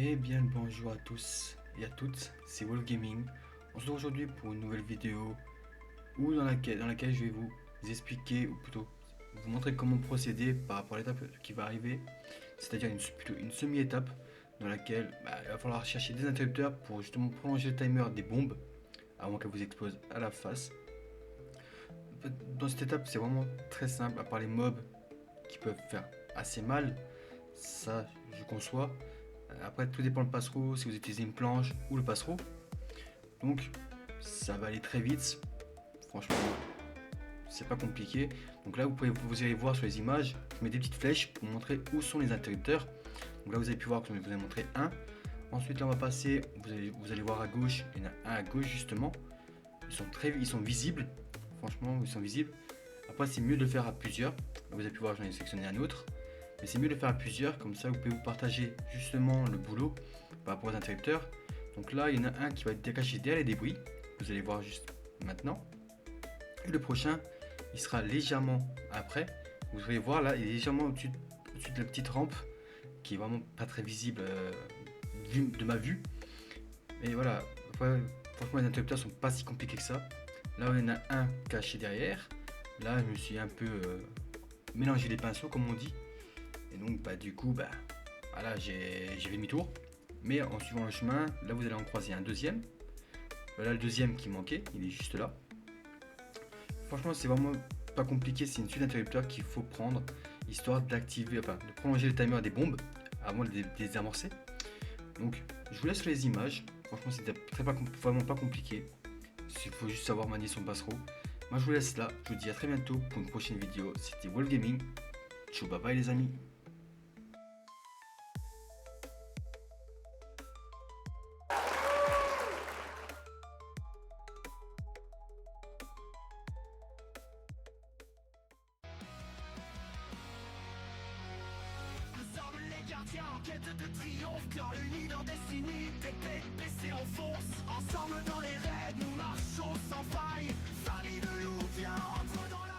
Eh bien le bonjour à tous et à toutes, c'est Wolf Gaming. On se retrouve aujourd'hui pour une nouvelle vidéo dans laquelle je vais vous expliquer, ou plutôt vous montrer comment procéder par rapport à l'étape qui va arriver, c'est-à-dire plutôt une semi-étape dans laquelle il va falloir chercher des interrupteurs pour justement prolonger le timer des bombes avant qu'elles vous explosent à la face. En fait, dans cette étape, c'est vraiment très simple, à part les mobs qui peuvent faire assez mal, ça je conçois. Après, tout dépend le passereau, si vous utilisez une planche ou le passereau. Donc, ça va aller très vite. Franchement, c'est pas compliqué. Donc là, vous allez voir sur les images, je mets des petites flèches pour montrer où sont les interrupteurs. Donc là, vous avez pu voir que je vous ai montré un. Ensuite, là, on va passer. Vous allez voir à gauche, il y en a un à gauche justement. Ils sont visibles. Franchement, ils sont visibles. Après, c'est mieux de le faire à plusieurs. Là, vous avez pu voir, j'en ai sélectionné un autre. Mais c'est mieux de le faire à plusieurs, comme ça vous pouvez vous partager justement le boulot par rapport aux interrupteurs. Donc là, il y en a un qui va être caché derrière les débris, vous allez voir juste maintenant. Et le prochain, il sera légèrement après. Vous allez voir là, il est légèrement au-dessus de la petite rampe, qui est vraiment pas très visible de ma vue. Et voilà, après, franchement les interrupteurs sont pas si compliqués que ça. Là, il y en a un caché derrière. Là, je me suis un peu mélangé les pinceaux, comme on dit. Et donc du coup voilà, j'ai fait demi-tour. Mais en suivant le chemin, là vous allez en croiser un deuxième. Voilà le deuxième qui manquait, il est juste là. Franchement c'est vraiment pas compliqué, c'est une suite d'interrupteurs qu'il faut prendre, histoire d'activer, enfin de prolonger le timer des bombes avant de les désamorcer. Donc je vous laisse les images, franchement c'est vraiment pas compliqué. Il faut juste savoir manier son passereau. Moi je vous laisse là, je vous dis à très bientôt pour une prochaine vidéo. C'était Wolf Gaming. Ciao, bye bye les amis. Nous sommes les gardiens en quête de triomphe, cœur unis dans Destiny, épée baissée on fonce. Ensemble dans les raids, nous marchons sans faille. Famille de loups, viens entre dans